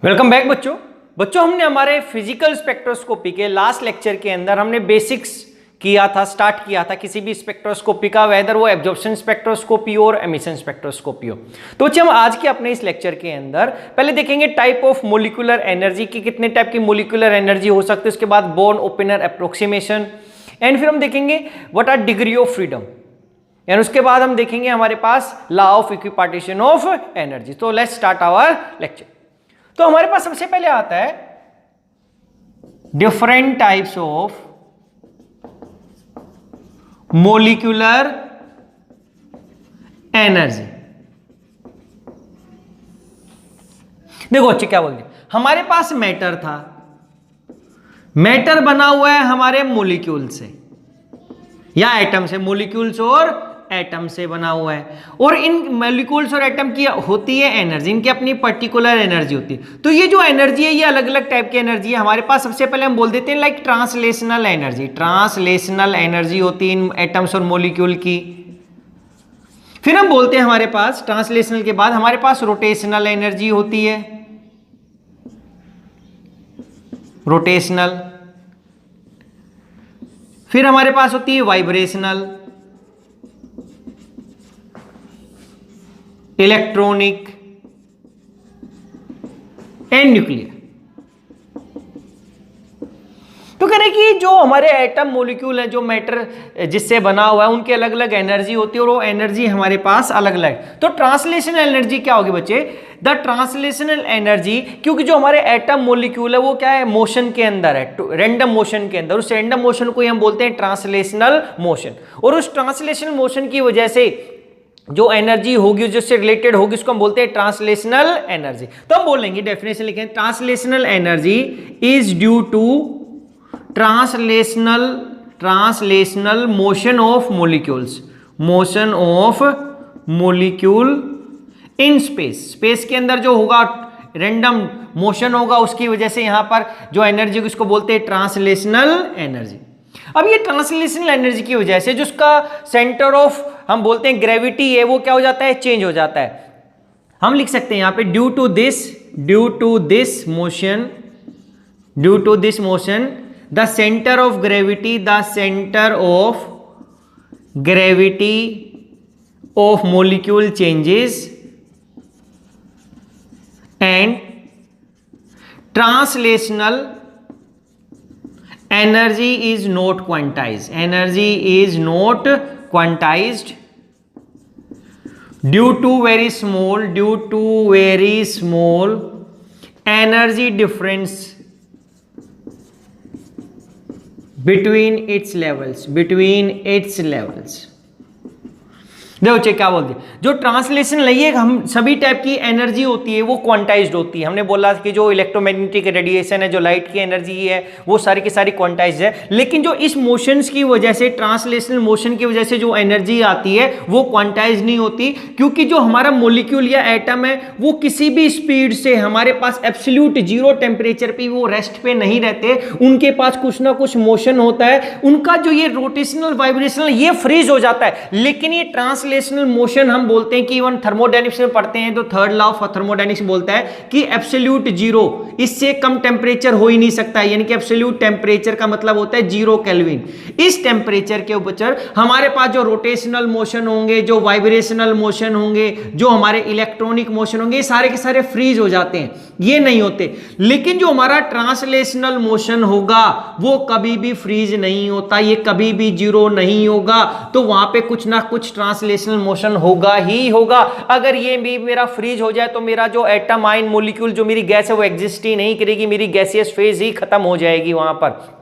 Welcome back बच्चों। हमने हमारे फिजिकल स्पेक्ट्रोस्कोपी के लास्ट लेक्चर के अंदर हमने बेसिक्स स्टार्ट किया था किसी भी स्पेक्ट्रोस्कोपी का, वेदर वो एब्जॉर्प्शन स्पेक्ट्रोस्कोपी और एमिशन स्पेक्ट्रोस्कोपी हो। तो बच्चे हम आज के अपने इस लेक्चर के अंदर पहले देखेंगे टाइप ऑफ मोलिकुलर एनर्जी की, कितने टाइप की मोलिकुलर एनर्जी हो सकती है, उसके बाद बोर्न ओपनर अप्रोक्सीमेशन, एंड फिर हम देखेंगे what are degree of freedom, and उसके बाद हम देखेंगे हमारे पास law of equipartition of energy. तो लेट्स स्टार्ट आवर लेक्चर। तो हमारे पास सबसे पहले आता है different types of molecular energy. देखो अच्छे क्या बोलते हैं, हमारे पास मैटर था, मैटर बना हुआ है हमारे मोलिक्यूल से या एटम से, मोलिक्यूल्स और एटम से बना हुआ है, और इन मोलिक्यूल्स और एटम की होती है एनर्जी, इनकी अपनी पर्टिकुलर एनर्जी होती है। तो ये जो एनर्जी है ये अलग अलग टाइप की एनर्जी है हमारे पास। सबसे पहले हम बोल देते हैं like translational energy, translational energy होती है इन एटम्स और मोलिक्यूल की। फिर हम बोलते हैं हमारे पास ट्रांसलेशनल के बाद हमारे पास रोटेशनल एनर्जी होती है, रोटेशनल। फिर हमारे पास होती है वाइब्रेशनल, इलेक्ट्रॉनिक एंड न्यूक्लियर। तो कह रहे कि जो हमारे एटम मोलिक्यूल है, जो मैटर जिससे बना हुआ है, उनकी अलग अलग एनर्जी होती है और वो एनर्जी हमारे पास अलग अलग। तो ट्रांसलेशनल एनर्जी क्या होगी बच्चे? द ट्रांसलेशनल एनर्जी, क्योंकि जो हमारे एटम मोलिक्यूल है वो क्या है, मोशन के अंदर है, रैंडम मोशन के अंदर। उस रैंडम मोशन को ही हम बोलते हैं ट्रांसलेशनल मोशन, और उस ट्रांसलेशनल मोशन की वजह से जो एनर्जी होगी जिससे रिलेटेड होगी उसको हम बोलते हैं ट्रांसलेशनल एनर्जी। तो हम बोलेंगे डेफिनेशन लिखें, translational energy is due to translational motion of molecules, motion of molecule in space, space के अंदर जो होगा रैंडम मोशन होगा, उसकी वजह से यहां पर जो एनर्जी उसको बोलते हैं ट्रांसलेशनल एनर्जी। अब ये ट्रांसलेशनल एनर्जी की वजह से जो उसका सेंटर ऑफ हम बोलते हैं ग्रेविटी है, वो क्या हो जाता है, चेंज हो जाता है। हम लिख सकते हैं यहां पे due to this motion the centre of gravity of molecule changes and translational energy is not quantized due to very small energy difference between its levels। देखो चेक क्या बोलते हैं, जो ट्रांसलेशन लइए हम सभी टाइप की एनर्जी होती है वो क्वांटाइज्ड होती है। हमने बोला कि जो इलेक्ट्रोमैग्नेटिक रेडिएशन है, जो लाइट की एनर्जी है, वो सारी की सारी क्वांटाइज्ड है। लेकिन जो इस मोशंस की वजह से, ट्रांसलेशनल मोशन की वजह से जो एनर्जी आती है वो क्वांटाइज्ड नहीं होती, क्योंकि जो हमारा मोलिक्यूल या एटम है वो किसी भी स्पीड से हमारे पास एब्सोल्यूट जीरो टेम्परेचर पे वो रेस्ट पे नहीं रहते, उनके पास कुछ ना कुछ मोशन होता है। उनका जो ये रोटेशनल वाइब्रेशनल ये फ्रीज हो जाता है। लेकिन ये ट्रांसलेशनल मोशन हम बोलते हैं कि इवन थर्मोडायनेमिक्स में पढ़ते हैं तो थर्ड लॉ ऑफ थर्मोडायनेमिक्स बोलता है कि एब्सोल्यूट जीरो, इससे कम टेम्परेचर हो ही नहीं सकता है, यानी कि एब्सोल्यूट टेम्परेचर का मतलब होता है 0 केल्विन। इस टेम्परेचर के ऊपर हमारे पास जो रोटेशनल मोशन होंगे, जो वाइब्रेशनल मोशन होंगे, जो हमारे इलेक्ट्रॉनिक मोशन होंगे, ये सारे के सारे फ्रीज हो जाते हैं, ये नहीं होते। लेकिन जो हमारा ट्रांसलेशनल मोशन होगा वो कभी भी फ्रीज नहीं होता, ये कभी भी जीरो नहीं होगा। तो वहां पे कुछ ना कुछ ट्रांसलेशनल मोशन होगा ही होगा। अगर ये भी मेरा फ्रीज हो जाए तो मेरा जो एटम आयन मोलिक्यूल, जो मेरी गैस है, वो एग्जिस्ट ही नहीं करेगी, मेरी गैसियस फेज ही खत्म हो जाएगी, वहां पर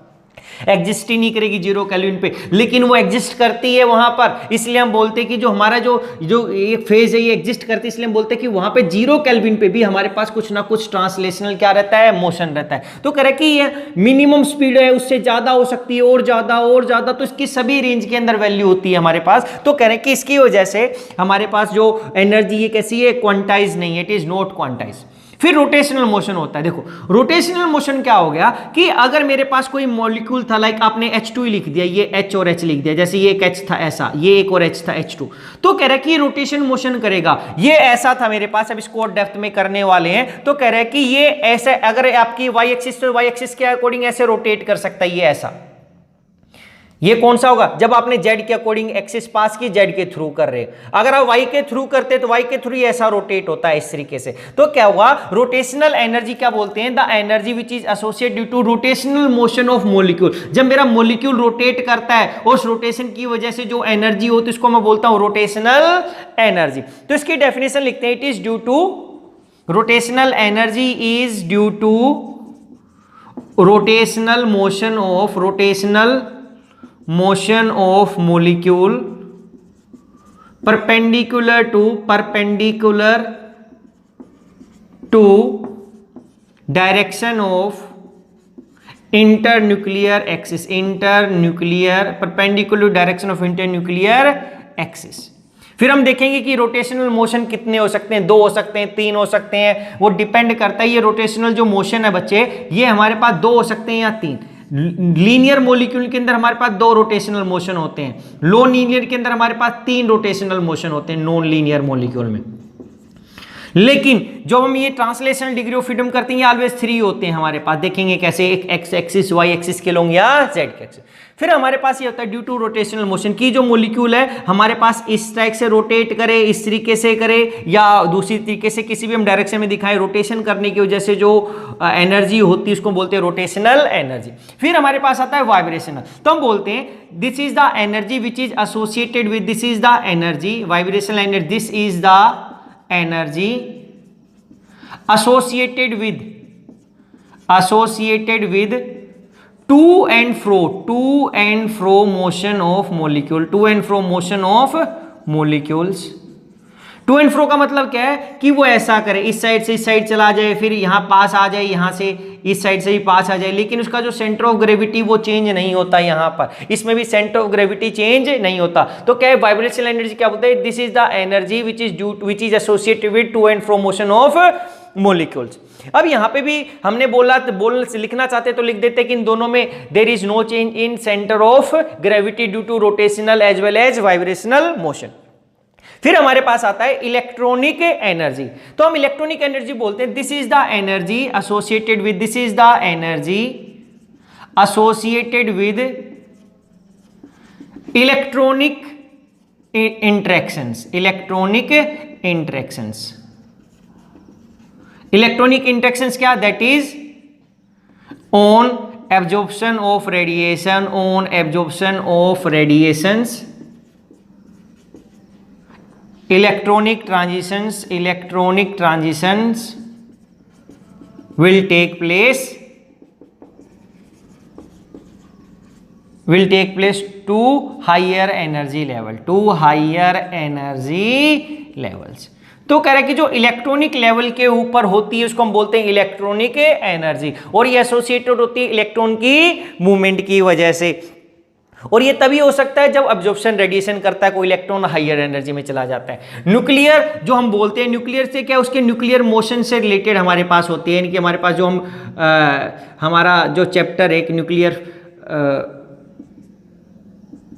एग्जिस्ट ही नहीं करेगी 0 केल्विन पे। लेकिन वो एग्जिस्ट करती है वहां पर, इसलिए हम बोलते हैं कि जो हमारा जो एक फेज है ये एग्जिस्ट करती है, इसलिए हम बोलते हैं कि वहां पे 0 केल्विन पे भी हमारे पास कुछ ना कुछ ट्रांसलेशनल क्या रहता है, मोशन रहता है। तो कह रहे कि ये मिनिमम स्पीड है, उससे ज्यादा हो सकती है, और ज्यादा, तो इसकी सभी रेंज के अंदर वैल्यू होती है हमारे पास। तो कह रहे कि इसकी वजह से हमारे पास जो एनर्जी ये कैसी है, क्वांटाइज नहीं है, इट इज नॉट क्वांटाइज। फिर रोटेशनल मोशन होता है। देखो रोटेशनल मोशन क्या हो गया कि अगर मेरे पास कोई मॉलिक्यूल था, लाइक आपने H2 लिख दिया, ये H और H लिख दिया, जैसे ये एक H था ऐसा, ये एक और H था H2, तो कह रहा है कि ये रोटेशन मोशन करेगा। ये ऐसा था मेरे पास, अब इसको और डेप्थ में करने वाले हैं, तो कह रहा है कि ये ऐसे, अगर आपकी वाई एक्सिस, तो वाई एक्सिस के अकॉर्डिंग ऐसे रोटेट कर सकता है, ये ऐसा। ये कौन सा होगा, जब आपने जेड के अकॉर्डिंग एक्सिस पास की, जेड के थ्रू कर रहे। अगर आप वाई के थ्रू करते तो वाई के थ्रू ऐसा रोटेट होता है इस तरीके से। तो क्या हुआ, रोटेशनल एनर्जी क्या बोलते हैं, the energy which is associated due to rotational motion of molecule. जब मेरा मॉलिक्यूल रोटेट करता है, उस रोटेशन की वजह से जो एनर्जी होती है उसको मैं बोलता हूं रोटेशनल एनर्जी। तो इसकी डेफिनेशन लिखते हैं, it is due to, rotational energy is due to rotational motion of, rotational motion of molecule perpendicular to direction of internuclear axis, perpendicular direction of internuclear axis। फिर हम देखेंगे कि रोटेशनल मोशन कितने हो सकते हैं, 2 हो सकते हैं, 3 हो सकते हैं, वो डिपेंड करता है। ये रोटेशनल जो मोशन है बच्चे, ये हमारे पास 2 हो सकते हैं या 3। लीनियर मॉलिक्यूल के अंदर हमारे पास 2 रोटेशनल मोशन होते हैं, नॉन लीनियर के अंदर हमारे पास 3 रोटेशनल मोशन होते हैं नॉन लीनियर मॉलिक्यूल में। लेकिन जब हम ये ट्रांसलेशनल डिग्री ऑफ फ्रीडम करते हैं, ये ऑलवेज 3 होते हैं हमारे पास। देखेंगे कैसे, एक एक्स एक्सिस, वाई एक्सिस के लोग या जेड के एक्सिस। फिर हमारे पास ये होता है ड्यू टू रोटेशनल मोशन की जो मॉलिक्यूल है हमारे पास इस टाइप से रोटेट करे, इस तरीके से करे, या दूसरी तरीके से किसी भी हम डायरेक्शन में दिखाएं, रोटेशन करने की वजह से जो एनर्जी होती है उसको बोलते हैं रोटेशनल एनर्जी। फिर हमारे पास आता है वाइब्रेशनल। तो हम बोलते हैं this is the energy which is associated with, this is the energy, vibrational energy, this is the energy associated with to and fro motion of molecule, to and fro motion of molecules। To and fro का मतलब क्या है कि वो ऐसा करे, इस side से इस साइड चला जाए, फिर यहां पास आ जाए, यहां से इस साइड से ही पास आ जाए, लेकिन उसका जो सेंटर ऑफ ग्रेविटी वो चेंज नहीं होता। यहां पर इसमें भी सेंटर ऑफ ग्रेविटी चेंज नहीं होता। तो क्या है, वाइब्रेशनल एनर्जी क्या बोलते हैं, this is the energy which is associated with two and fro motion of molecules. अब यहां पे भी हमने लिखना चाहते तो लिख देते कि इन दोनों में there is no change in centre of gravity due to rotational as well as vibrational motion. फिर हमारे पास आता है इलेक्ट्रॉनिक एनर्जी। तो हम इलेक्ट्रॉनिक एनर्जी बोलते हैं this is the energy associated with, this is the energy associated with electronic interactions, electronic interactions. Electronic interactions क्या, that is on absorption of radiation, on absorption of radiations, electronic transitions will take place to higher energy levels। तो कह रहे हैं कि जो electronic level के ऊपर होती है उसको हम बोलते हैं इलेक्ट्रॉनिक एनर्जी, और ये एसोसिएटेड होती है इलेक्ट्रॉन की मूवमेंट की वजह से। और ये तभी हो सकता है जब अब्जॉर्प्शन रेडिएशन करता है, कोई इलेक्ट्रॉन हायर एनर्जी में चला जाता है। न्यूक्लियर जो हम बोलते हैं, न्यूक्लियर से क्या, उसके न्यूक्लियर मोशन से रिलेटेड हमारे पास होती है, यानी कि हमारे पास जो हम हमारा जो चैप्टर है न्यूक्लियर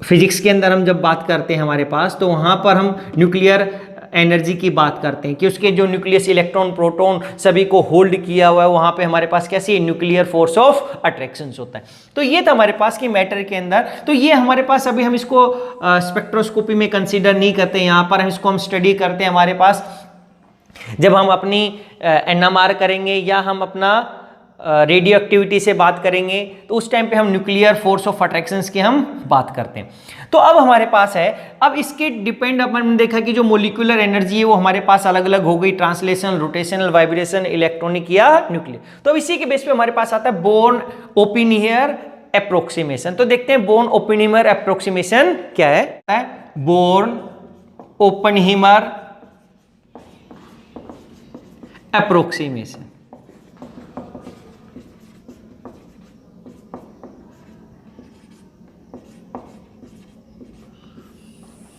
फिजिक्स के अंदर हम जब बात करते हैं हमारे पास, तो वहाँ पर हम न्यूक्लियर एनर्जी की बात करते हैं कि उसके जो न्यूक्लियस इलेक्ट्रॉन प्रोटॉन सभी को होल्ड किया हुआ है, वहाँ पे हमारे पास कैसी न्यूक्लियर फोर्स ऑफ अट्रैक्शन होता है। तो ये था हमारे पास कि मैटर के अंदर, तो ये हमारे पास अभी हम इसको स्पेक्ट्रोस्कोपी में कंसीडर नहीं करते, यहाँ पर हम इसको स्टडी करते हैं। हमारे पास जब हम अपनी NMR करेंगे या हम अपना रेडियो एक्टिविटी से बात करेंगे, तो उस टाइम पे हम न्यूक्लियर फोर्स ऑफ अट्रैक्शंस की हम बात करते हैं। तो अब हमारे पास है, अब इसके डिपेंड अपन देखा कि जो मोलिकुलर एनर्जी है वो हमारे पास अलग अलग हो गई, ट्रांसलेशनल, रोटेशनल, वाइब्रेशन, इलेक्ट्रॉनिक या न्यूक्लियर। तो अब इसी के बेस पे हमारे पास आता है बोर्न ओपेनहीयर अप्रोक्सीमेशन। तो देखते हैं बोर्न ओपेनहीयर अप्रोक्सीमेशन क्या है। बोर्न ओपेनहीयर अप्रोक्सीमेशन,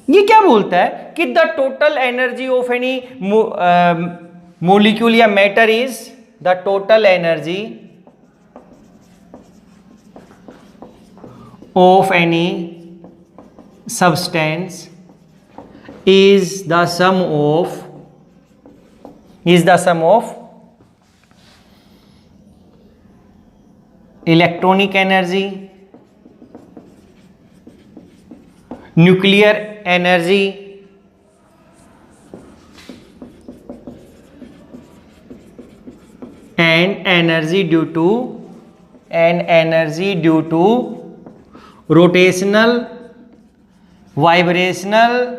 ये क्या बोलता है कि the total energy of any molecule या matter is the total energy of any substance is the sum of electronic energy, nuclear energy, and energy due to rotational, vibrational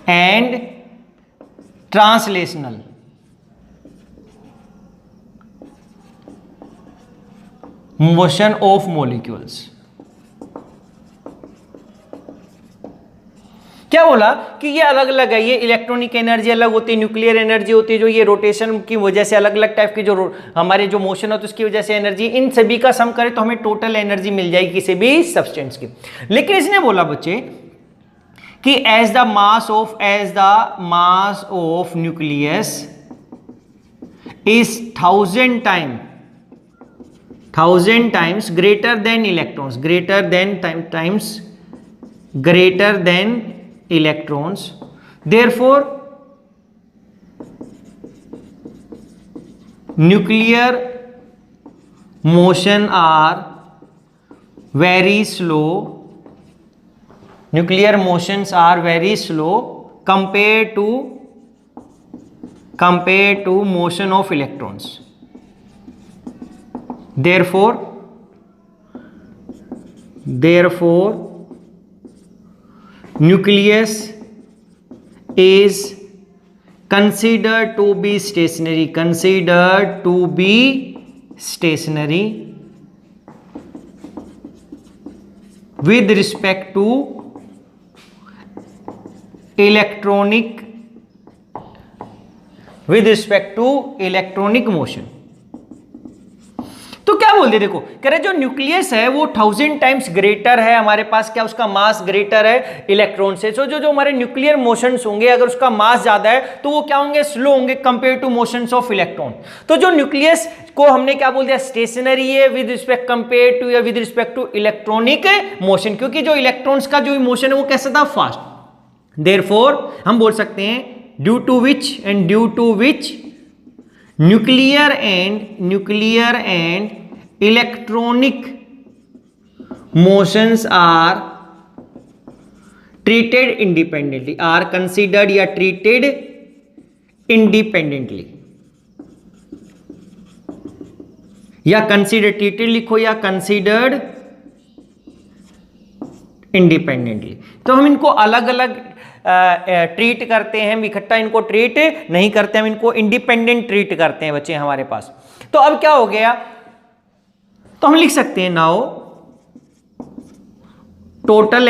and translational motion of molecules। क्या बोला कि ये अलग अलग है, ये electronic energy अलग होती है, न्यूक्लियर एनर्जी होती है, जो ये रोटेशन की वजह से अलग अलग टाइप की जो हमारे जो मोशन होता है उसकी वजह से एनर्जी, इन सभी का सम करें तो हमें टोटल एनर्जी मिल जाएगी किसी भी सब्सटेंस की। लेकिन इसने बोला बच्चे कि as the mass of nucleus is 1000 times greater than electrons, therefore nuclear motion are very slow, compared to motion of electrons, therefore nucleus is considered to be stationary with respect to electronic motion। तो क्या बोलते देखो, कह रहे जो nucleus है वो 1000 times greater है हमारे पास, क्या उसका मास ग्रेटर है इलेक्ट्रॉन से। जो हमारे न्यूक्लियर मोशंस होंगे अगर उसका मास ज्यादा है तो वो क्या होंगे, स्लो होंगे compare to motions of electron. तो जो न्यूक्लियस को हमने क्या बोल दिया, स्टेशनरी है विद रिस्पेक्ट कंपेयर टू या with respect to electronic motion, क्योंकि जो इलेक्ट्रॉन्स का जो मोशन है वो कैसा था, फास्ट। देयरफॉर हम बोल सकते हैं due to which nuclear and electronic motions are treated independently, are considered या treated independently, या considered, treated लिखो या considered independently। तो हम इनको अलग अलग ट्रीट करते हैं, हम इकट्ठा इनको ट्रीट नहीं करते, हम इनको इंडिपेंडेंट ट्रीट करते हैं बच्चे हमारे पास। तो अब क्या हो गया, तो हम लिख सकते हैं now total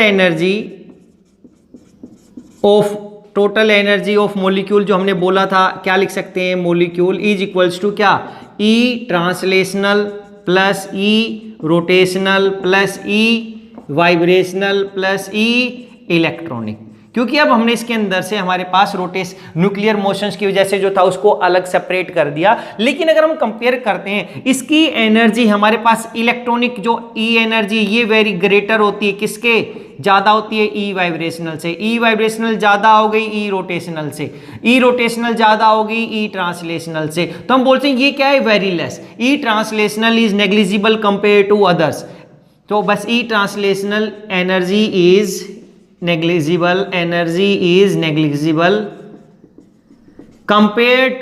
energy of molecule, जो हमने बोला था क्या लिख सकते हैं, मॉलिक्यूल इज इक्वल्स टू क्या, ई ट्रांसलेशनल प्लस ई रोटेशनल प्लस ई वाइब्रेशनल प्लस ई इलेक्ट्रॉनिक। क्योंकि अब हमने इसके अंदर से हमारे पास न्यूक्लियर मोशंस की वजह से जो था उसको अलग सेपरेट कर दिया। लेकिन अगर हम कंपेयर करते हैं इसकी एनर्जी हमारे पास इलेक्ट्रॉनिक जो ई एनर्जी ये वेरी ग्रेटर होती है, किसके ज्यादा होती है, ई वाइब्रेशनल से। ई वाइब्रेशनल ज्यादा हो गई ई रोटेशनल से, ई रोटेशनल ज्यादा हो गई ई ट्रांसलेशनल से। तो हम बोलते हैं ये क्या है, very less. E translational is negligible compare to others. तो बस E translational energy is negligible compared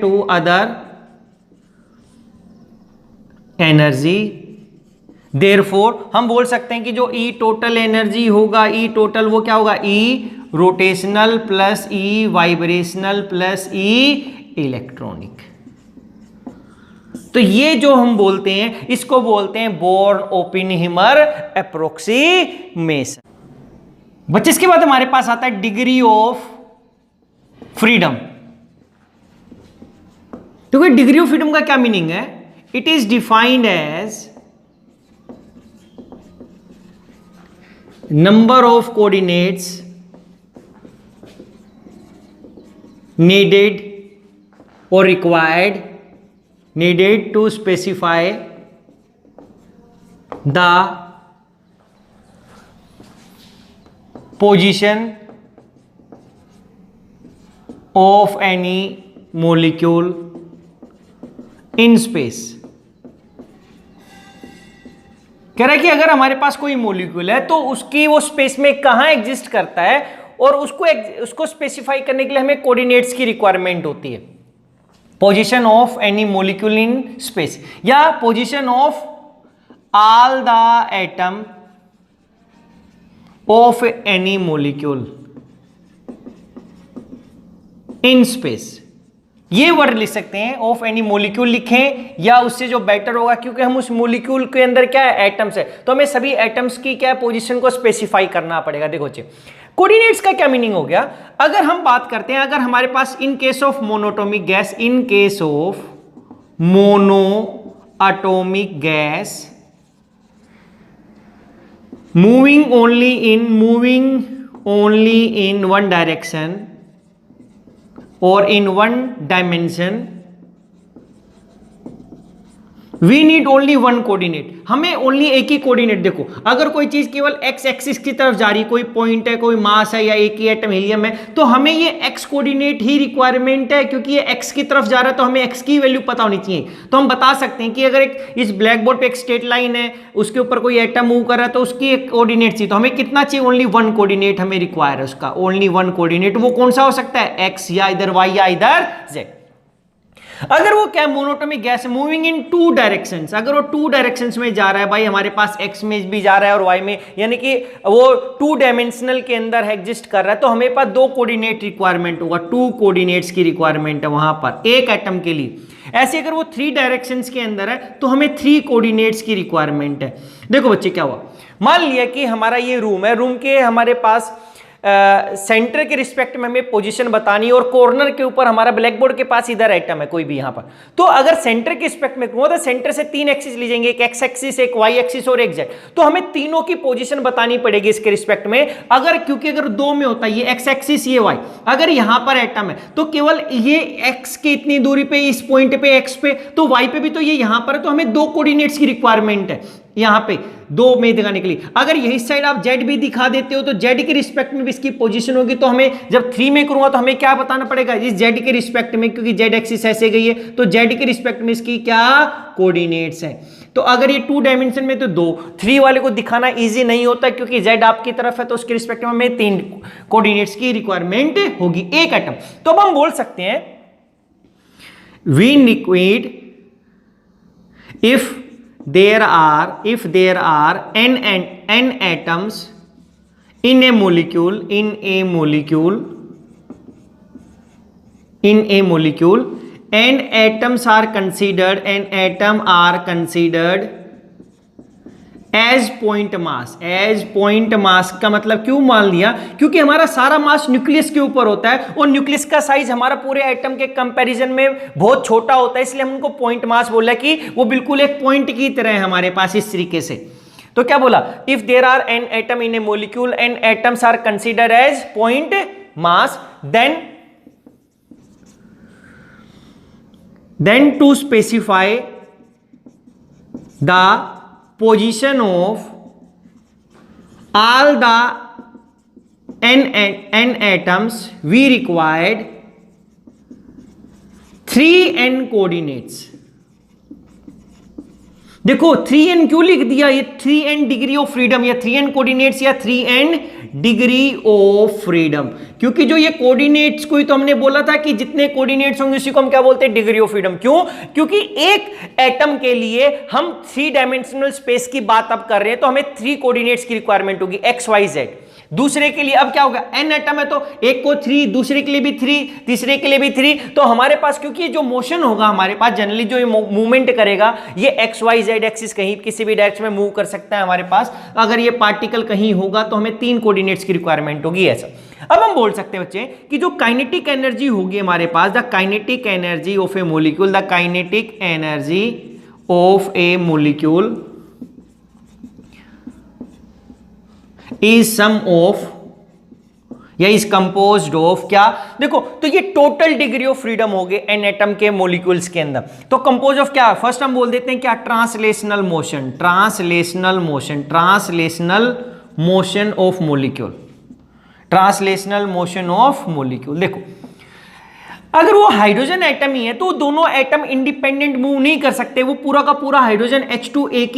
to other energy। therefore हम बोल सकते हैं कि जो ई टोटल एनर्जी होगा, ई टोटल वो क्या होगा, ई रोटेशनल प्लस ई वाइब्रेशनल प्लस ई इलेक्ट्रॉनिक। तो ये जो हम बोलते हैं इसको बोलते हैं बोर्न ओपेनहाइमर एप्रोक्सीमेशन। बच्चे इसके बाद हमारे पास आता है डिग्री ऑफ फ्रीडम। तो डिग्री ऑफ फ्रीडम का क्या मीनिंग है, it is defined as number of coordinates needed or required, needed to specify the position of any molecule in space। कह रहा है कि अगर हमारे पास कोई मॉलिक्यूल है तो उसकी वो स्पेस में कहां एग्जिस्ट करता है और उसको स्पेसिफाई करने के लिए हमें कोऑर्डिनेट्स की रिक्वायरमेंट होती है। Position of any molecule in space या position of all the atom of any molecule in space. ये वर्ड लिख सकते हैं, ऑफ एनी मॉलिक्यूल लिखें या उससे जो बेटर होगा, क्योंकि हम उस मॉलिक्यूल के अंदर क्या है, एटम्स है, तो हमें सभी एटम्स की क्या पोजीशन को स्पेसिफाई करना पड़ेगा। देखो बच्चे, कोऑर्डिनेट्स का क्या मीनिंग हो गया? अगर हम बात करते हैं, अगर हमारे पास in case of monatomic gas, in case of mono atomic gas moving only in one direction और in one dimension, we need only one coordinate. हमें ओनली एक ही कोऑर्डिनेट। देखो, अगर कोई चीज केवल एक्स एक्सिस की तरफ जा रही, कोई पॉइंट है, कोई मास है या एक ही एटम हीलियम है, तो हमें ये एक्स कोऑर्डिनेट ही रिक्वायरमेंट है, क्योंकि ये एक्स की तरफ जा रहा है तो हमें एक्स की वैल्यू पता होनी चाहिए। तो हम बता सकते हैं कि अगर इस ब्लैक बोर्ड पे एक स्ट्रेट लाइन है, उसके ऊपर कोई एटम मूव कर रहा है, तो उसकी एक कोऑर्डिनेट चाहिए। तो हमें कितना चाहिए? ओनली वन कोऑर्डिनेट हमें रिक्वायर है उसका, ओनली वन कोऑर्डिनेट। वो कौन सा हो सकता है? एक्स या इधर वाई या इधर जेड। अगर वो क्या monoatomic gas moving in two directions, अगर वो टू डायरेक्शंस में जा रहा है, भाई हमारे पास एक्स में भी जा रहा है और वाई में, यानी कि वो टू डायमेंशनल के अंदर एग्जिस्ट कर रहा है, तो हमें पास दो कोऑर्डिनेट रिक्वायरमेंट होगा, टू कोऑर्डिनेट्स की रिक्वायरमेंट है वहां पर एक एटम के लिए। ऐसे अगर वो थ्री डायरेक्शंस के अंदर है तो हमें थ्री कोऑर्डिनेट्स की रिक्वायरमेंट है। देखो बच्चे, क्या हुआ, मान लिया कि हमारा ये रूम है, रूम के हमारे पास सेंटर के रिस्पेक्ट में हमें पोजीशन बतानी है और कॉर्नर के ऊपर हमारा ब्लैक बोर्ड के पास इधर एटम है कोई भी यहां पर। तो अगर सेंटर के रिस्पेक्ट में कहूं तो सेंटर से तीन एक्सिस ली जाएंगे, एक एक्स एक्सिस, एक वाई एक्सिस और एक जेड। तो हमें तीनों की पोजीशन बतानी पड़ेगी इसके रिस्पेक्ट में। अगर क्योंकि अगर दो में होता है, ये एक्स एक्सिस ये वाई, अगर यहां पर एटम है तो केवल ये एक्स के इतनी दूरी पे, इस पॉइंट पे एक्स पे, तो वाई पे भी तो ये यहां पर है, तो हमें दो कोऑर्डिनेट्स की रिक्वायरमेंट है यहां पे दो में दिखाने के लिए। अगर यही साइड आप जेड भी दिखा देते हो तो जेड के रिस्पेक्ट में भी इसकी पोजीशन होगी। तो हमें जब थ्री में करूंगा तो हमें क्या बताना पड़ेगा? इस जेड के रिस्पेक्ट में, क्योंकि जेड एक्सिस ऐसे गई है, तो जेड के रिस्पेक्ट में इसकी क्या कोऑर्डिनेट्स है। तो अगर ये टू डायमेंशन में तो दो, थ्री वाले को दिखाना इजी नहीं होता क्योंकि जेड आपकी तरफ है, तो उसके रिस्पेक्ट में हमें तीन कोऑर्डिनेट्स की रिक्वायरमेंट होगी एक एटम। तो अब हम बोल सकते हैं we liquid if there are n atoms in a molecule and atoms are considered as point mass का मतलब क्यों मान लिया? क्योंकि हमारा सारा मास न्यूक्लियस के ऊपर होता है और न्यूक्लियस का साइज हमारा पूरे एटम के कंपैरिजन में बहुत छोटा होता है, इसलिए हम उनको पॉइंट मास बोला कि वो बिल्कुल एक पॉइंट की तरह है हमारे पास इस तरीके से। तो क्या बोला? If there are an atom in a molecule and atoms are considered as point mass, then to specify the position of all the n atoms we required 3n coordinates। देखो 3n क्यों लिख दिया? ये 3n डिग्री ऑफ फ्रीडम या 3n coordinates या 3n degree of freedom, क्योंकि जो ये कोऑर्डिनेट्स को ही तो हमने बोला था कि जितने कोऑर्डिनेट्स होंगे उसी को हम क्या बोलते हैं? Degree of freedom. क्यों? क्योंकि एक एटम के लिए हम थ्री डायमेंशनल स्पेस की बात अब कर रहे हैं, तो हमें थ्री कोऑर्डिनेट्स की रिक्वायरमेंट होगी, एक्स वाई जेड। दूसरे के लिए अब क्या होगा? एन एटम है तो एक को थ्री, दूसरे के लिए भी थ्री, तीसरे के लिए भी थ्री। तो हमारे पास क्योंकि जो मोशन होगा हमारे पास जनरली जो मूवमेंट करेगा ये एक्स वाई जेड एक्सिस कहीं किसी भी डायरेक्शन में मूव कर सकता है हमारे पास। अगर ये पार्टिकल कहीं होगा तो हमें तीन कोऑर्डिनेट्स की रिक्वायरमेंट होगी ऐसा। अब हम बोल सकते हैं बच्चे कि जो काइनेटिक एनर्जी होगी हमारे पास, the kinetic energy of a molecule, the kinetic energy of a molecule is sum of या इज कंपोज्ड ऑफ क्या, देखो तो ये टोटल डिग्री ऑफ फ्रीडम हो गए एन एटम के मॉलिक्यूल्स के अंदर। तो कंपोज ऑफ क्या, फर्स्ट हम बोल देते हैं क्या, translational motion, translational motion, translational motion of molecule, translational motion of molecule. देखो अगर वो हाइड्रोजन एटम ही है तो दोनों एटम इंडिपेंडेंट मूव नहीं कर सकते, वो पूरा का पूरा हाइड्रोजन H2 एक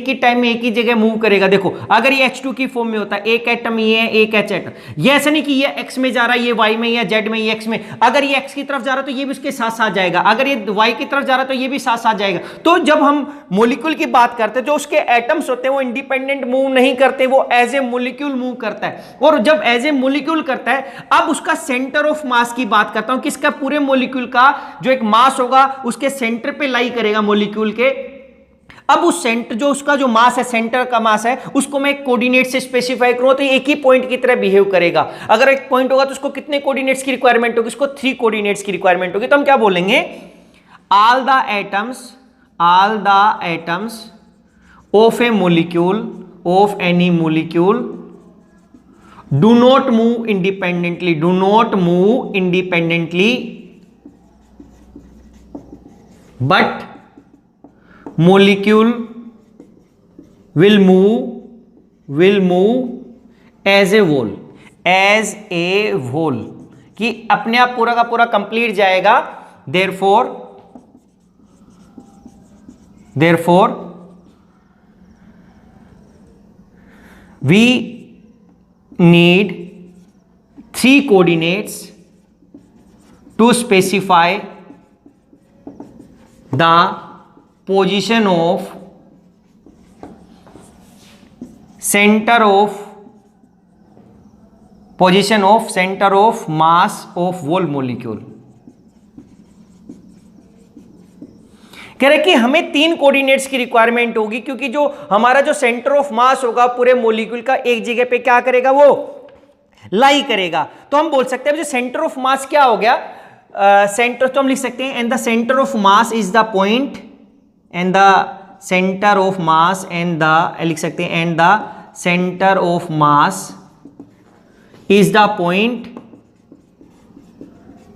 ही टाइम में एक ही जगह मूव करेगा। देखो अगर ये H2 की फॉर्म में होता है, एक एटम ये है, एक H एटम, ये ऐसा नहीं कि ये X में जा रहा है, ये Y में, या Z में, ये X में, अगर ये X की तरफ जा रहा है तो ये भी उसके साथ साथ जाएगा, अगर ये Y की तरफ जा रहा है तो ये भी साथ साथ जाएगा। तो जब हम मॉलिक्यूल की बात करते हैं, जो उसके एटम्स होते हैं वो इंडिपेंडेंट मूव नहीं करते, वो एज ए मॉलिक्यूल मूव करता है। और जब एज ए मॉलिक्यूल करता है, अब उसका सेंटर ऑफ मास की बात करता हूं, किसका, पूरे मॉलिक्यूल का जो एक मास होगा उसके सेंटर पे लाई करेगा मॉलिक्यूल के। अब उस सेंटर जो उसका जो मास है, सेंटर का मास है, उसको मैं कोऑर्डिनेट से स्पेसिफाई करूं तो एक ही पॉइंट की तरह बिहेव करेगा। अगर एक पॉइंट होगा तो उसको कितने कोऑर्डिनेट्स की रिक्वायरमेंट होगी, उसको 3 कोऑर्डिनेट्स की रिक्वायरमेंट होगी। तो हम क्या बोलेंगे, all the atoms of a molecule, of any molecule do not move independently, but molecule will move as a whole, कि अपने आप पूरा का पूरा कंप्लीट जाएगा। therefore we need 3 coordinates to specify the position of center of mass of whole molecule। कह रहे कि हमें 3 कोऑर्डिनेट्स की रिक्वायरमेंट होगी, क्योंकि जो हमारा जो सेंटर ऑफ मास होगा पूरे मॉलिक्यूल का, एक जगह पे क्या करेगा, वो लाई करेगा। तो हम बोल सकते हैं जो सेंटर ऑफ मास क्या हो गया, सेंटर, तो हम लिख सकते हैं and the centre of mass is the point, and the centre of mass and the, लिख सकते हैं and the centre of mass is the point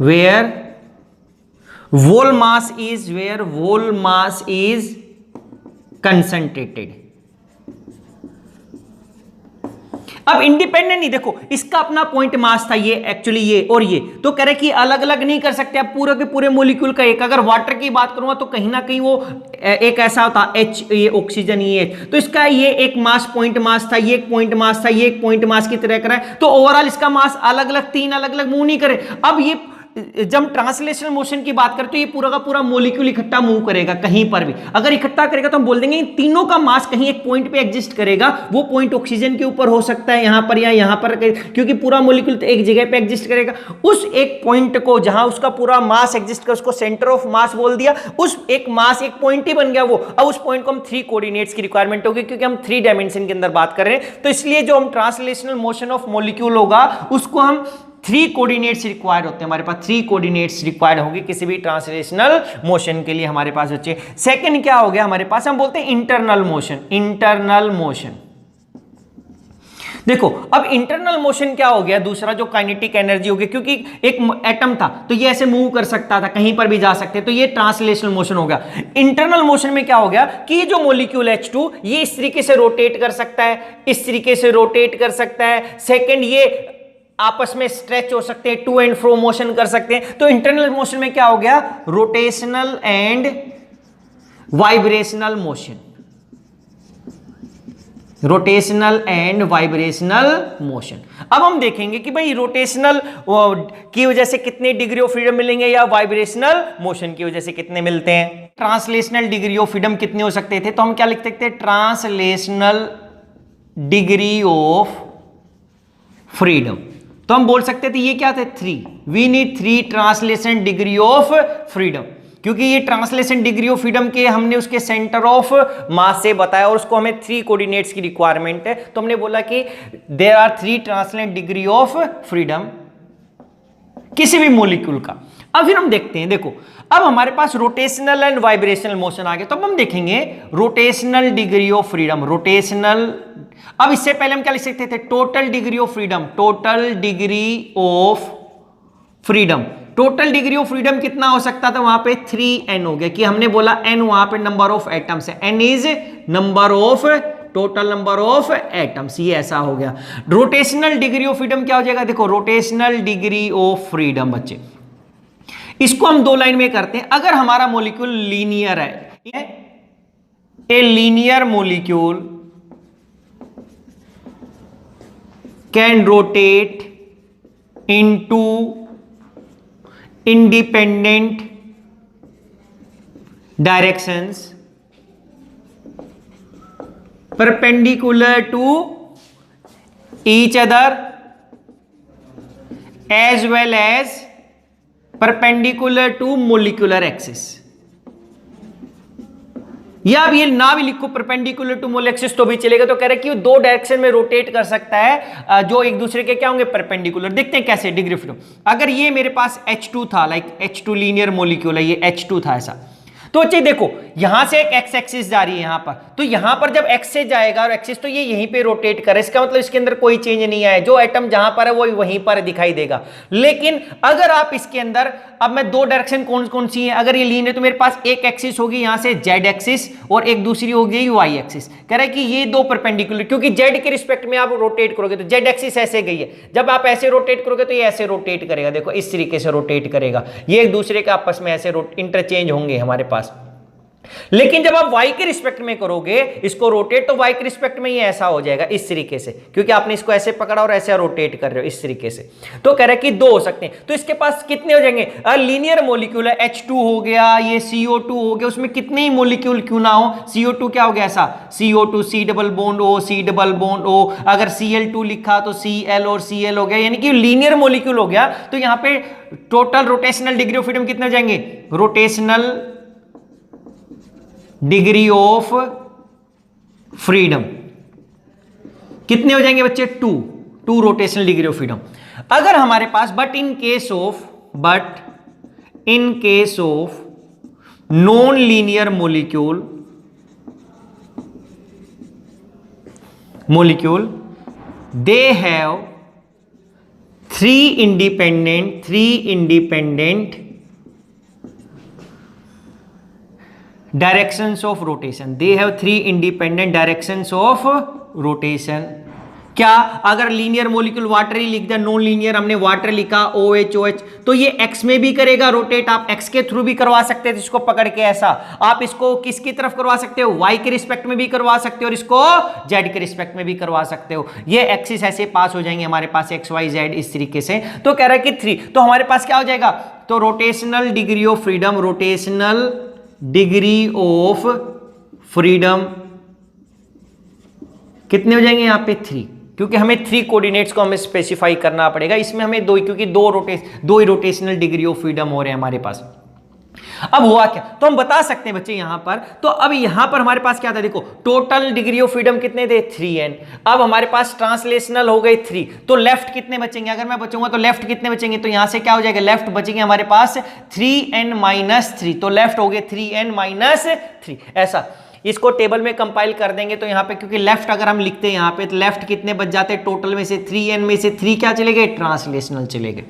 where whole mass is concentrated। अब इंडिपेंडेंट नहीं, देखो इसका अपना पॉइंट मास था ये, एक्चुअली ये और ये, तो कह रहे कि अलग अलग नहीं कर सकते आप पूरे के पूरे मॉलिक्यूल का एक। अगर वाटर की बात करूंगा तो कहीं ना कहीं वो एक ऐसा होता H, ये ऑक्सीजन, ये तो इसका ये एक मास पॉइंट मास था, ये एक पॉइंट मास था, ये एक पॉइंट मास की तरह कराए, तो ओवरऑल इसका मास अलग अलग 3 अलग अलग मूव नहीं करे। अब ये जब ट्रांसलेशनल मोशन की बात करते हैं, ये पूरा का पूरा मॉलिक्यूल इकट्ठा मूव करेगा कहीं पर भी। अगर इकट्ठा करेगा तो हम बोल देंगे इन तीनों का मास कहीं एक पॉइंट पे एग्जिस्ट करेगा। वो पॉइंट ऑक्सीजन के ऊपर हो सकता है, यहां पर या यहां पर, क्योंकि पूरा मॉलिक्यूल तो एक जगह पे एग्जिस्ट करेगा। उस एक पॉइंट को जहां उसका पूरा मास एग्जिस्ट कर, उसको सेंटर ऑफ मास बोल दिया। उस एक मास एक पॉइंट ही बन गया वो। अब उस पॉइंट को हम 3 कोऑर्डिनेट्स की रिक्वायरमेंट होगी, क्योंकि हम 3 डायमेंशन के अंदर बात कर रहे हैं। तो इसलिए जो हम ट्रांसलेशनल मोशन ऑफ मॉलिक्यूल होगा उसको हम 3 कोऑर्डिनेट्स रिक्वायर्ड होते हैं, हमारे पास 3 कोऑर्डिनेट्स रिक्वायर्ड होंगे किसी भी ट्रांसलेशनल मोशन के लिए हमारे पास बच्चे। सेकंड क्या हो गया हमारे पास, हम बोलते हैं इंटरनल मोशन। देखो अब इंटरनल मोशन क्या हो गया, दूसरा जो काइनेटिक एनर्जी हो गई, क्योंकि एक एटम था तो ये ऐसे मूव कर सकता था, कहीं पर भी जा सकते, तो ये ट्रांसलेशनल मोशन हो गया। इंटरनल मोशन में क्या हो गया कि जो मॉलिक्यूल H2 ये इस तरीके से रोटेट कर सकता है, इस तरीके से रोटेट कर सकता है। सेकंड, ये आपस में स्ट्रेच हो सकते हैं, टू एंड फ्रो मोशन कर सकते हैं। तो इंटरनल मोशन में क्या हो गया, rotational and vibrational motion, rotational and vibrational motion. अब हम देखेंगे कि भाई रोटेशनल की वजह से कितने डिग्री ऑफ फ्रीडम मिलेंगे या वाइब्रेशनल मोशन की वजह से कितने मिलते हैं। ट्रांसलेशनल डिग्री ऑफ फ्रीडम कितने हो सकते थे, तो हम क्या लिख सकते हैं, ट्रांसलेशनल डिग्री ऑफ फ्रीडम। तो हम बोल सकते थे ये क्या थे, 3। We need 3 translation degree of freedom, क्योंकि ये ट्रांसलेशन डिग्री ऑफ फ्रीडम के हमने उसके सेंटर ऑफ मास से बताया और उसको हमें 3 कोऑर्डिनेट्स की रिक्वायरमेंट है। तो हमने बोला कि there are 3 translation degree of freedom किसी भी मॉलिक्यूल का। अब फिर हम देखते हैं, देखो अब हमारे पास रोटेशनल एंड वाइब्रेशनल मोशन आ गया। तो अब हम देखेंगे rotational degree of freedom, rotational अब इससे पहले हम क्या लिख सकते थे, total degree of freedom, total degree of freedom, total degree of freedom कितना हो सकता था वहां पे 3n हो गया, कि हमने बोला n वहां पे नंबर ऑफ एटम्स है, n is number of total number of atoms, ये ऐसा हो गया। रोटेशनल डिग्री ऑफ फ्रीडम क्या हो जाएगा, देखो रोटेशनल डिग्री ऑफ फ्रीडम बच्चे, इसको हम दो लाइन में करते हैं। अगर हमारा मॉलिक्यूल लीनियर है, a linear molecule can rotate into independent directions perpendicular to each other as well as perpendicular to molecular axis, या अब ये ना भी लिखो परपेंडिकुलर टू मोल एक्सिस तो भी चलेगा। तो कह रहे हैं कि दो डायरेक्शन में रोटेट कर सकता है जो एक दूसरे के क्या होंगे, परपेंडिकुलर। देखते हैं कैसे डिग्री ऑफ फ्रीडम। अगर ये मेरे पास H2 था, लाइक H2 लीनियर मॉलिक्यूल है, ये H2 था ऐसा, तो बच्चे देखो यहां से एक एक्स एक्सिस जा रही है यहां पर, तो यहां पर जब एक्स से जाएगा और एक्सिस, तो ये यहीं पे रोटेट करे, इसका मतलब इसके अंदर कोई चेंज नहीं आया, जो एटम जहां पर है वो वहीं पर दिखाई देगा। लेकिन अगर आप इसके अंदर, अब मैं दो डायरेक्शन कौन कौन सी है, अगर ये लीन है तो मेरे पास एक एक्सिस होगी यहां से जेड एक्सिस और एक दूसरी होगी वाई एक्सिस। कह रहा है कि ये दो परपेंडिकुलर, क्योंकि जेड के रिस्पेक्ट में आप रोटेट करोगे तो जेड एक्सिस ऐसे गई है, जब आप ऐसे रोटेट करोगे तो ये ऐसे रोटेट करेगा, देखो इस तरीके से रोटेट करेगा, ये एक दूसरे के आपस में ऐसे इंटरचेंज होंगे हमारे पास। लेकिन जब आप y के रिस्पेक्ट में करोगे इसको रोटेट, तो y के रिस्पेक्ट में ये ऐसा हो जाएगा इस तरीके से, क्योंकि आपने इसको ऐसे पकड़ा और ऐसे रोटेट कर रहे हो इस तरीके से। तो कह रहा है कि दो हो सकते हैं, तो इसके पास कितने हो जाएंगे, लीनियर मॉलिक्यूल है, H2 हो गया, ये CO2 हो गया, उसमें कितने ही मॉलिक्यूल क्यों ना हो, CO2 क्या हो गया ऐसा, CO2 C double bond O, C double bond O, अगर Cl2 लिखा तो Cl और Cl हो गया, यानी कि लीनियर मॉलिक्यूल हो गया। तो यहां पे total rotational degree of freedom कितने जाएंगे, रोटेशनल डिग्री ऑफ फ्रीडम कितने हो जाएंगे बच्चे, two rotational degree of freedom. अगर हमारे पास but in case of non linear molecule they have three independent directions of rotation, they have three independent directions of rotation. क्या, अगर लीनियर मॉलिक्यूल वाटर ही लिख दिया, नॉन लीनियर हमने water लिखा OH, तो ये x में भी करेगा रोटेट, आप x के थ्रू भी करवा सकते हैं इसको पकड़ के ऐसा, आप इसको किसकी तरफ करवा सकते हो, y के रिस्पेक्ट में भी करवा सकते हो और इसको z के रिस्पेक्ट में भी करवा सकते हो। ये एक्सिस ऐसे पास हो जाएंगे हमारे पास x y z इस तरीके से। तो कह रहा है कि 3, तो हमारे पास क्या हो जाएगा, तो rotational degree of freedom, rotational degree of freedom कितने हो जाएंगे यहाँ पे 3, क्योंकि हमें 3 कोऑर्डिनेट्स को हमें स्पेसिफाई करना पड़ेगा। इसमें हमें दो, क्योंकि दो ही रोटेशनल डिग्री ऑफ फ्रीडम हो रहे हैं हमारे पास। अब हुआ क्या, तो हम बता सकते हैं बच्चे यहां पर, तो अब यहां पर हमारे पास क्या था, देखो टोटल डिग्री ऑफ फ्रीडम कितने थे 3n, अब हमारे पास ट्रांसलेशनल हो गए 3, तो लेफ्ट कितने बचेंगे, अगर मैं बचूंगा तो लेफ्ट कितने बचेंगे, तो यहां से क्या हो जाएगा, लेफ्ट बचेंगे हमारे पास 3n-3, तो लेफ्ट हो गए 3n-3 ऐसा। इसको टेबल में कंपाइल कर देंगे तो यहाँ पे, क्योंकि लेफ्ट अगर हम लिखते हैं यहाँ पे, तो लेफ्ट कितने बच जाते हैं, टोटल में से 3n में से 3 क्या चले गए, ट्रांसलेशनल चले गए।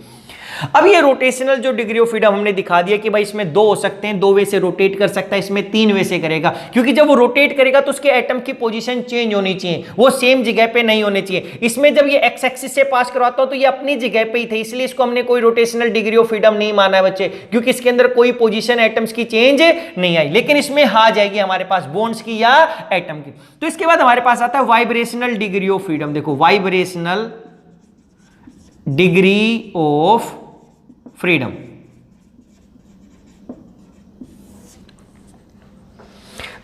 अब ये रोटेशनल जो डिग्री ऑफ फ्रीडम हमने दिखा दिया कि भाई इसमें 2 हो सकते हैं, 2 वे से रोटेट कर सकता है, इसमें 3 वे से करेगा, क्योंकि जब वो रोटेट करेगा तो उसके एटम की पोजीशन चेंज होनी चाहिए, वो सेम जगह पे नहीं होने चाहिए। इसमें जब ये एक्स एक्सिस से पास करवाता हूं तो ये अपनी जगह पे ही थे, इसलिए इसको हमने कोई रोटेशनल डिग्री ऑफ फ्रीडम नहीं माना है बच्चे, क्योंकि इसके अंदर कोई पोजीशन एटम्स की चेंज नहीं आई। लेकिन इसमें आ जाएगी हमारे पास बॉन्ड्स की या एटम की। तो इसके बाद हमारे पास आता है वाइब्रेशनल डिग्री ऑफ फ्रीडम। देखो वाइब्रेशनल डिग्री ऑफ फ्रीडम,